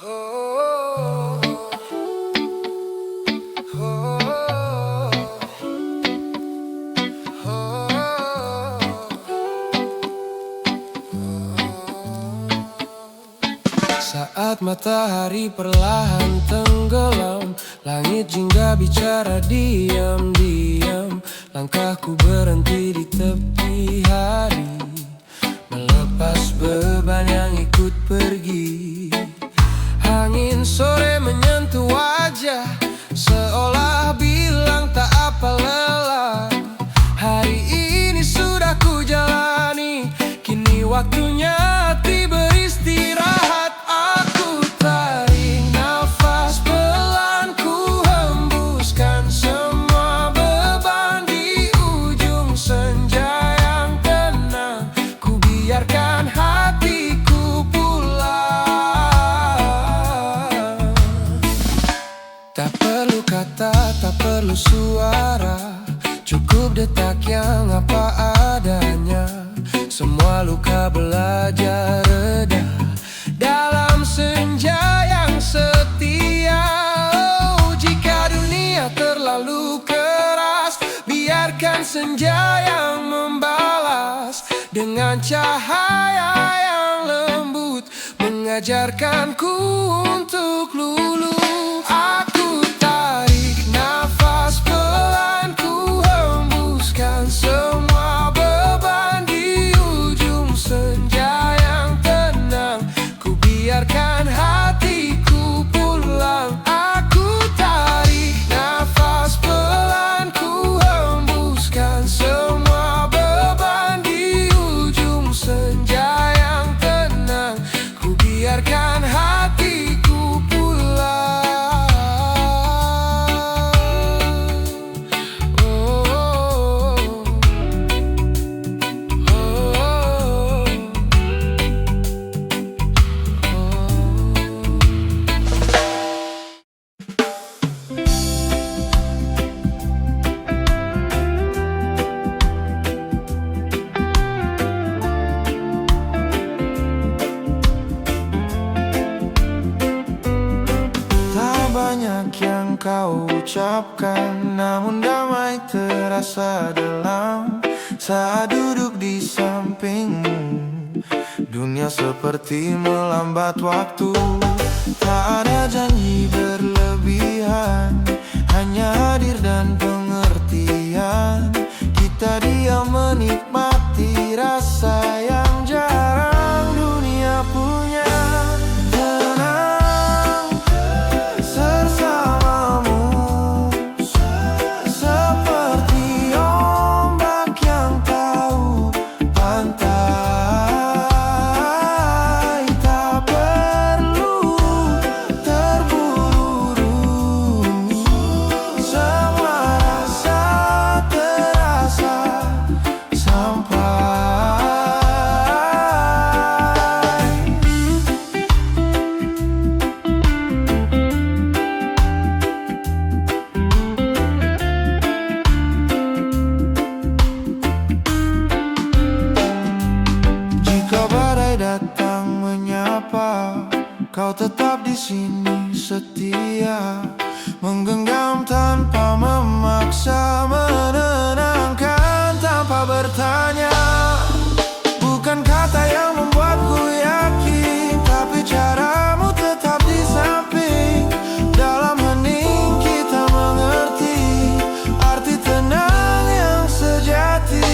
Oh, oh, Saat matahari perlahan tenggelam, langit jingga bicara diam-diam. Langkahku berhenti di tepi hari, melepas beban yang ikut pergi. Angin sore menyentuh wajah, seolah bilang tak apa lelah. Hari ini sudah ku jalani, kini waktunya hati beristirahat. Aku tarik nafas pelan, ku hembuskan semua beban. Di ujung senja yang tenang, ku biarkan hatiku pulang. Tak perlu kata, tak perlu suara, cukup detak yang apa adanya. Semua luka belajar reda dalam senja yang setia. Oh, jika dunia terlalu keras, biarkan senja yang membalas. Dengan cahaya yang lembut, mengajarkanku untuk luluh. Aku tarik nafas pelan, ku hembuskan semua beban. Di ujung senja yang tenang, ku biarkan hatiku pulang. Aku tarik nafas pelan, ku hembuskan semua beban. Di ujung senja yang tenang, ku biarkan hatiku pulang. Banyak yang kau ucapkan, namun damai terasa dalam saat duduk di sampingmu. Dunia seperti melambat waktu, tak ada janji berlebihan, hanya hadir dan pengertian. Kita diam menikmati rasa yang jarang dunia punya. Datang menyapa, kau tetap di sini setia, menggenggam tanpa memaksa, menenangkan tanpa bertanya. Bukan kata yang membuatku yakin, tapi caramu tetap di samping. Dalam hening kita mengerti arti tenang yang sejati.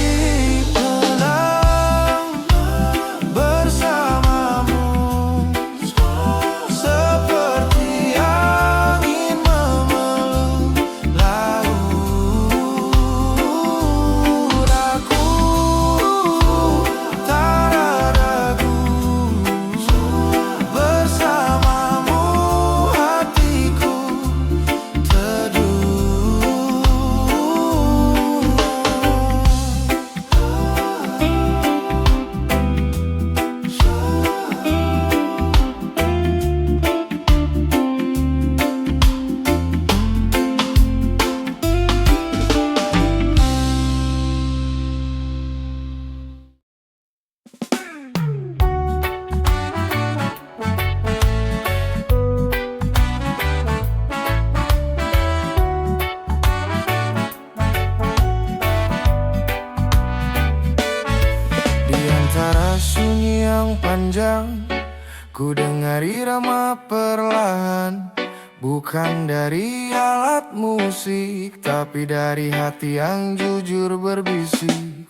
yang panjang, ku dengar irama perlahan, bukan dari alat musik, tapi dari hati yang jujur berbisik.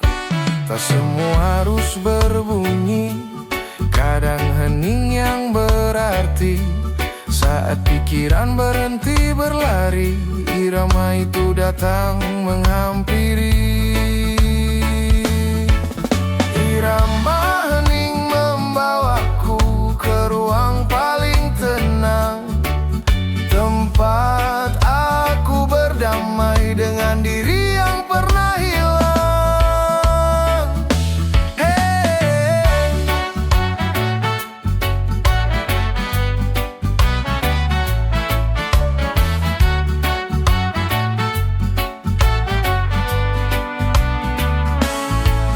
Tak semua harus berbunyi, kadang hening yang berarti. Saat pikiran berhenti berlari, irama itu datang menghampiri. Irama hening membawaku ke ruang paling tenang, tempat aku berdamai dengan diri yang pernah hilang. Hey.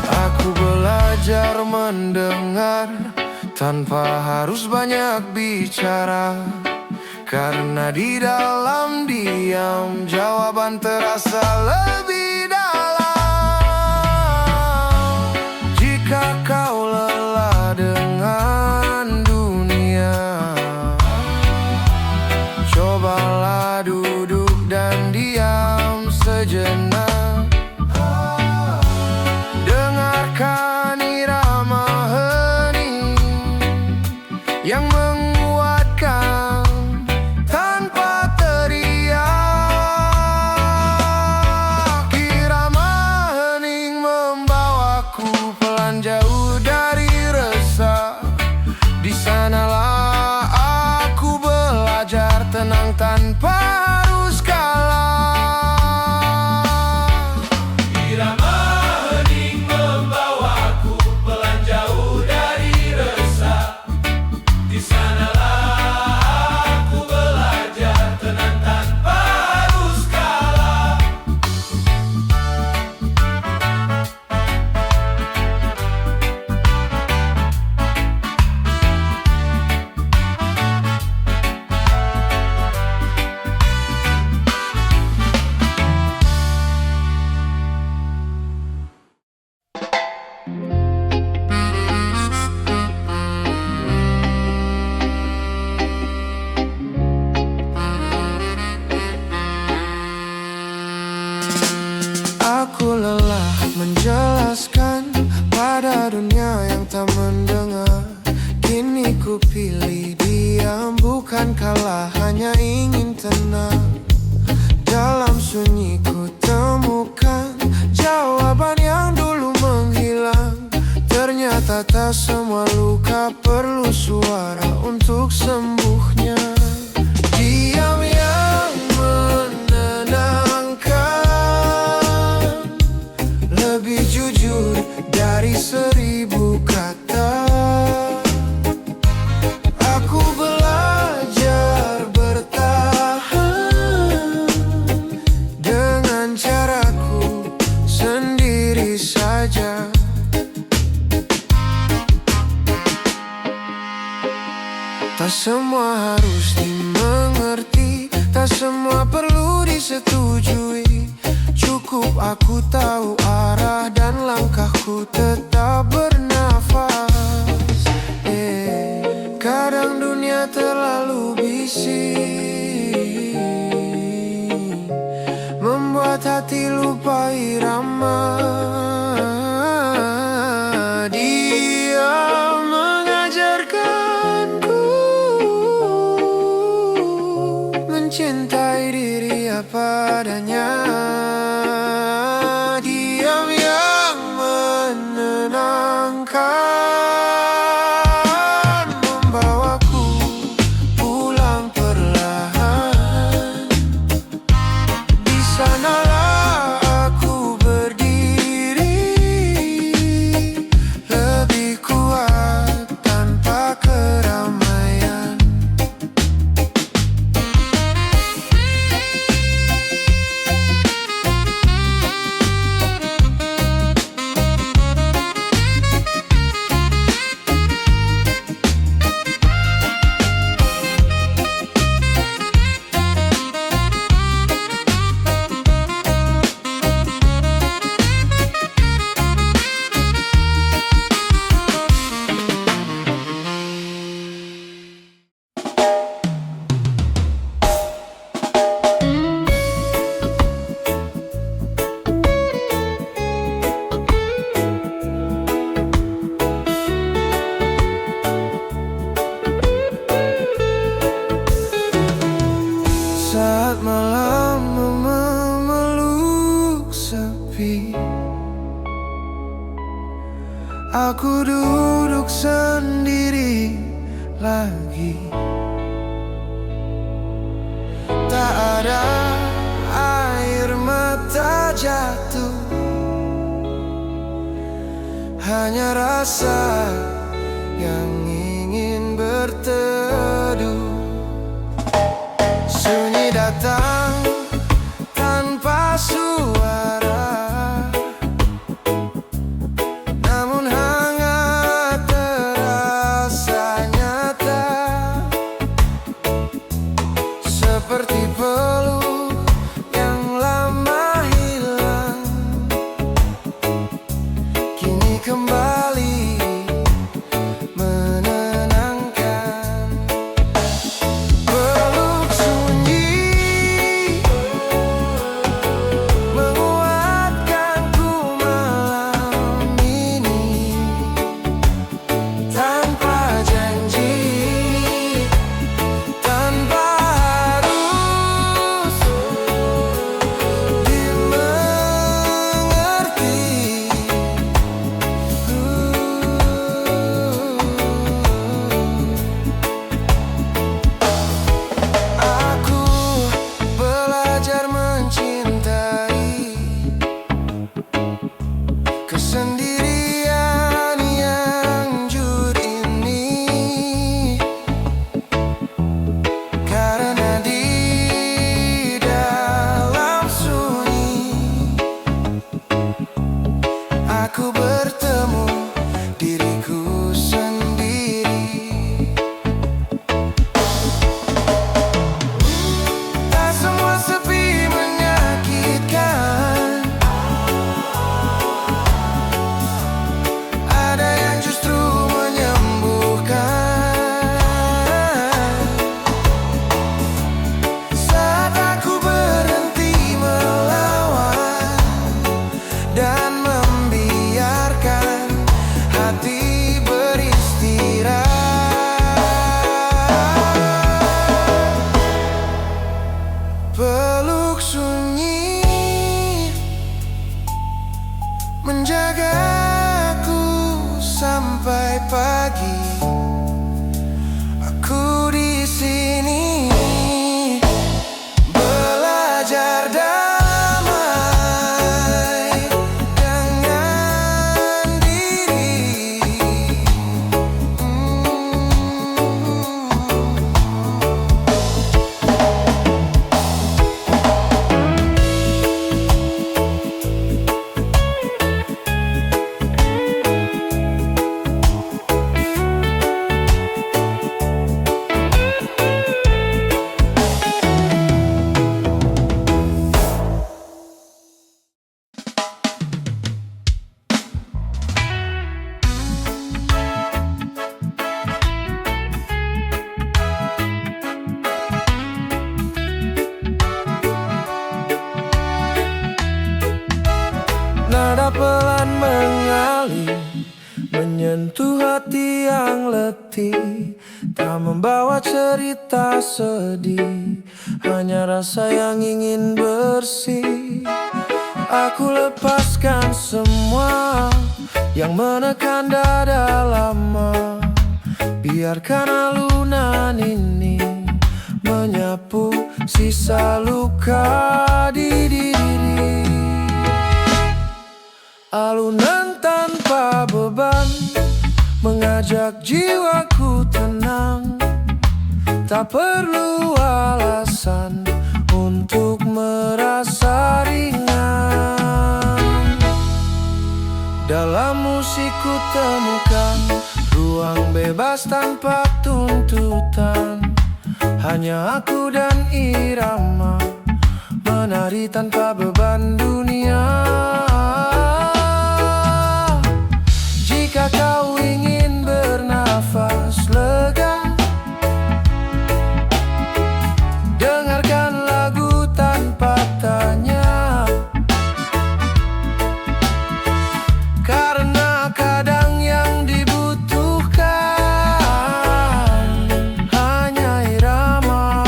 Aku belajar mendengar tanpa harus banyak bicara, karena di dalam diam jawaban terasa lebih dalam. Jika kau lelah dengan dunia, cobalah duduk dan diam sejenak. Dengarkan irama hening yang menguatkan tanpa teriak. Irama hening membawaku pelan jauh dari resah. Di sanalah aku belajar tenang tanpa harus kalah. Irama hening membawaku pelan jauh dari resah. Di sanalah aku belajar tenang tanpa harus kalah. Aku lelah menjelaskan pada dunia yang tak mendengar. Kini ku pilih diam, bukan kalah, hanya ingin tenang. Dalam sunyi ku temukan jawaban yang dulu menghilang. Ternyata tak semua luka perlu suara untuk sembuhnya. Diam yang menenangkan, lebih jujur dari 1000 kata. Aku belajar bertahan dengan caraku sendiri saja. Tak semua harus dimengerti, tak semua perlu disetujui. Cukup aku tahu arah dan langkahku tetap bernafas. Kadang dunia terlalu bisik, membuat hati lupa irama. Dia mengajarkanku mencintai diri apa adanya. Diam yang menenangkan, membawaku pulang perlahan. Di sanalah aku berdiri, lagi. Tak ada air mata jatuh, hanya rasa yang ingin berteduh. Sunyi datang tanpa suara, namun hangat terasa nyata, seperti peluk yang lama hilang, kini kembali menenangkan. Peluk sunyi menguatkanku malam ini, tanpa janji, tanpa harus dimengerti. Aku belajar mencintai kesendirian yang jujur ini, karena di dalam sunyi aku bertemu diriku sendiri. Tak semua sepi menyakitkan, ada yang justru menyembuhkan. Saat aku berhenti melawan dan membiarkan hati beristirahat. Peluk sunyi menjagaku sampai pagi. Aku di sini belajar damai dengan diri. Nada pelan mengalir, menyentuh hati yang letih, tak membawa cerita sedih, hanya rasa yang ingin bersih. Aku lepaskan semua yang menekan dada lama, biarkan alunan ini menyapu sisa luka di diri. Alunan tanpa beban mengajak jiwaku tenang, tak perlu alasan untuk merasa ringan. Dalam musik ku temukan ruang bebas tanpa tuntutan, hanya aku dan irama menari tanpa beban dunia. Jika kau ingin bernafas lega, dengarkan lagu tanpa tanya, karena kadang yang dibutuhkan hanya irama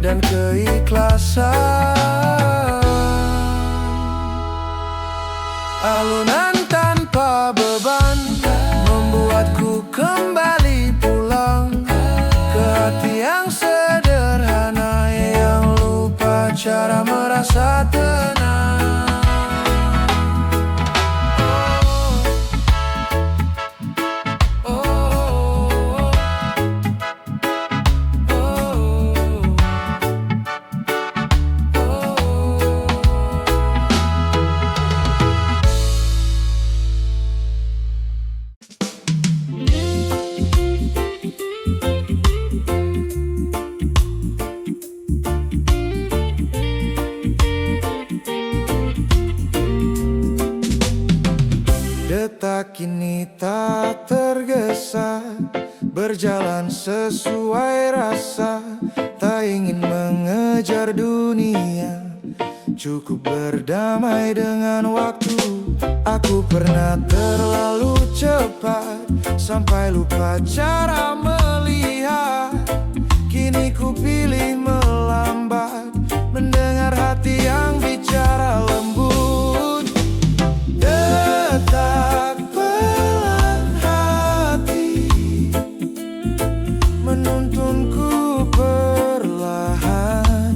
dan keikhlasan. biasa, berjalan sesuai rasa. Tak ingin mengejar dunia, cukup berdamai dengan waktu. Aku pernah terlalu cepat, sampai lupa cara melihat. Kini ku pilih melambat, mendengar hati yang bicara lembut. Detak pelan hati menuntunku perlahan.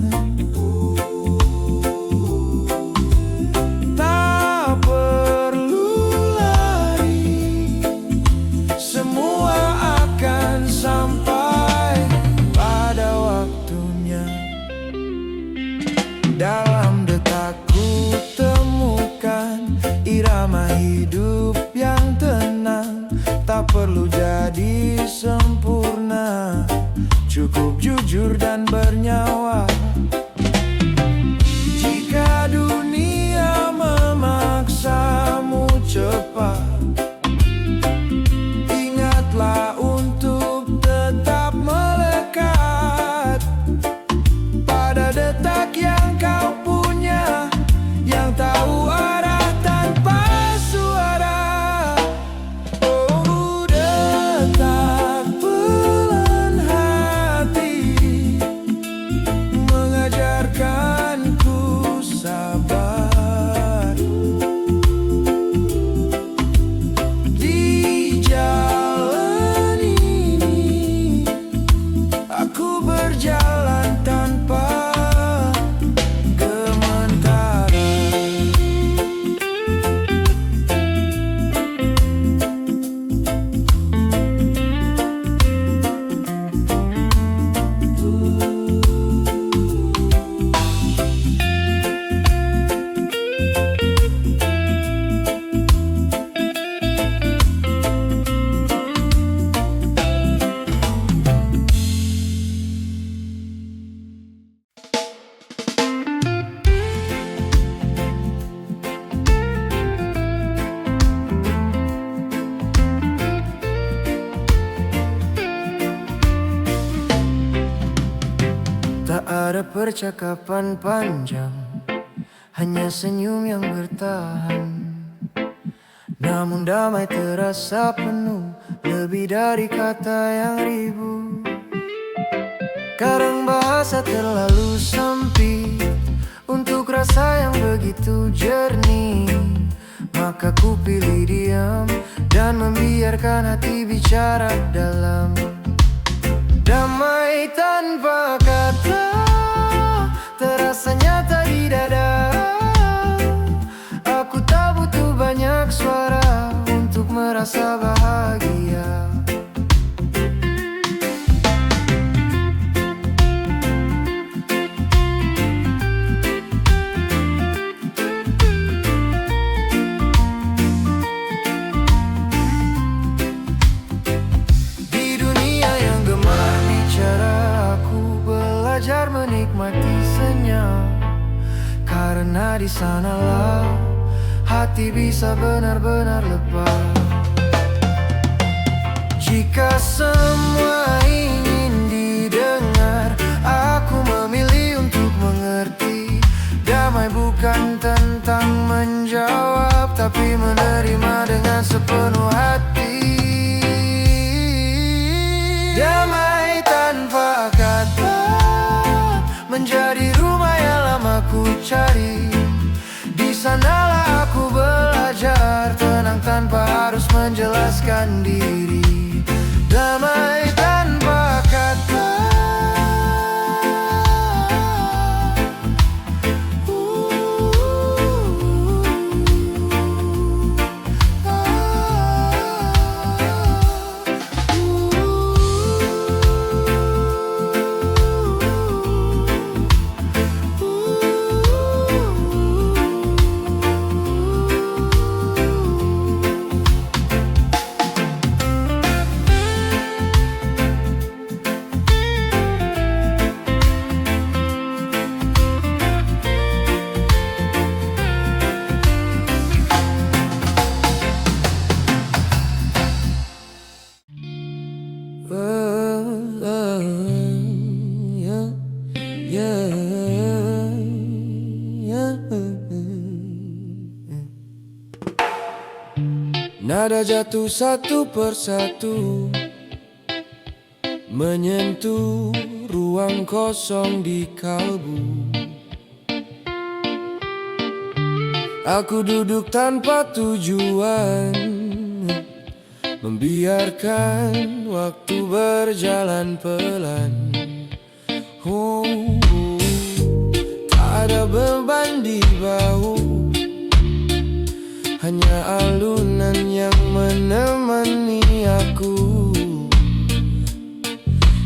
Tak perlu lari, semua akan sampai pada waktunya. Dalam detakku temukan irama hidup yang tenang. Tak perlu jadi sempurna, cukup jujur dan bernyawa. Jika dunia memaksamu cepat, ingatlah untuk tetap melekat pada detak yang kau punya, yang tahu arah tanpa suara. Oh, detak pelan hati mengajarkanku sabar. Di jalan ini aku berjalan tanpa gementar. Tak ada percakapan panjang, hanya senyum yang bertahan. Namun damai terasa penuh, lebih dari kata yang ribu. Kadang bahasa terlalu sempit untuk rasa yang begitu jernih. Maka ku pilih diam dan membiarkan hati bicara dalam. Damai tanpa kata terasa nyata di dada. Aku tak butuh banyak suara untuk merasa bahagia. Belajar menikmati senyum, karena di sanalah hati bisa benar-benar lepas. Jika semua ingin didengar, aku memilih untuk mengerti. Damai bukan tentang menjawab, tapi menerima dengan sepenuh hati. Damai tanpa kata menjadi rumah yang lama ku cari. Di sanalah aku belajar tenang tanpa harus menjelaskan diri. Damai tanpa kata. Yeah, yeah, yeah. Nada jatuh satu persatu, menyentuh ruang kosong di kalbu. Aku duduk tanpa tujuan, membiarkan waktu berjalan pelan. Tak ada beban di bahu, hanya alunan yang menemani aku.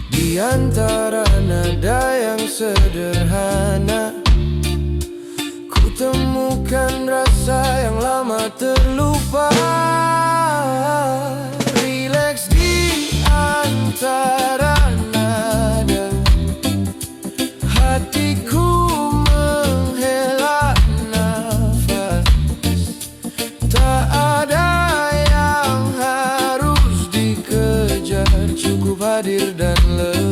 Di antara nada yang sederhana, ku temukan rasa yang lama terlupa. Rileks di antara nada, hatiku menghela nafas. Tak ada yang harus dikejar, cukup hadir dan lepas.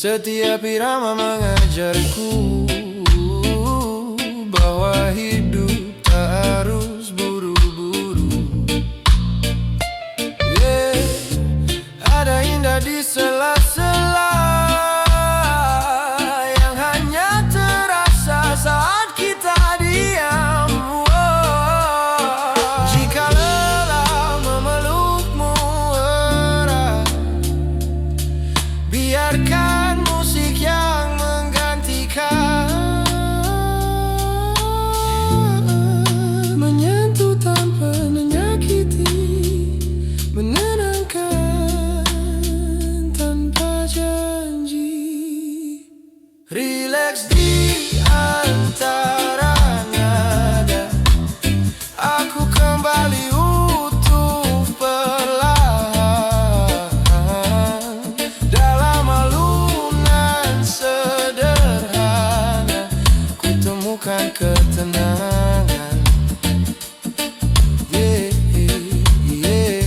Setiap irama mengajarku bahwa hidup tak harus buru-buru. Ada indah di sela-sela yang hanya terasa saat kita diam. Jika lelah memelukmu erat, biarkan musik yang menggantikan, menyentuh tanpa menyakiti, menenangkan tanpa janji. Rileks di antara nada, aku kembali utuh perlahan. Dalam alunan sederhana, ku temukan ketenangan. Yeah, yeah, yeah.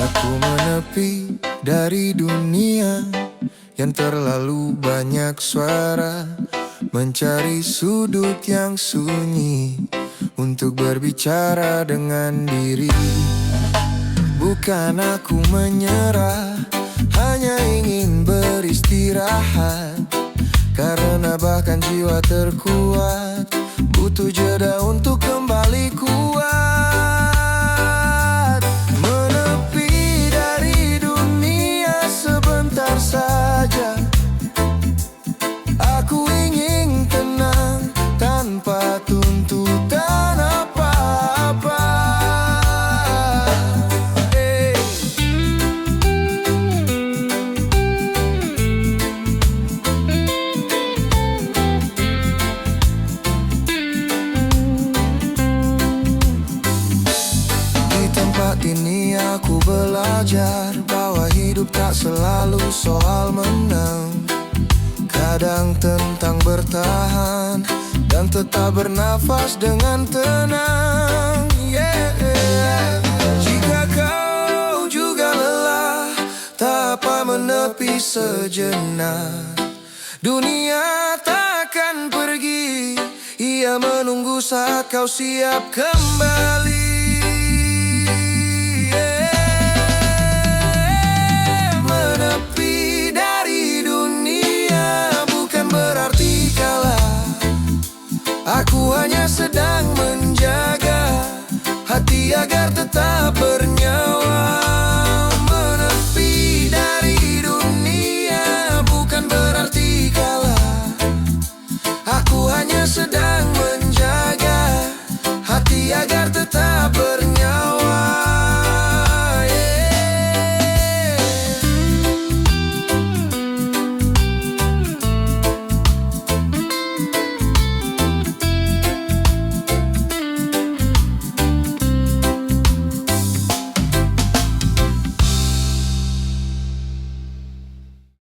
Aku menepi dari dunia yang terlalu banyak suara, mencari sudut yang sunyi untuk berbicara dengan diri. Bukan aku menyerah, hanya ingin beristirahat, karena bahkan jiwa terkuat butuh jeda untuk kembali kuat. Menepi dari dunia sebentar saja, aku ingin tenang tanpa tuntutan apa-apa. Di tempat ini aku belajar bahwa hidup tak selalu soal menang, kadang tentang bertahan dan tetap bernafas dengan tenang. Jika kau juga lelah, tak apa menepi sejenak. Dunia takkan pergi, ia menunggu saat kau siap kembali. Menepi dari dunia tak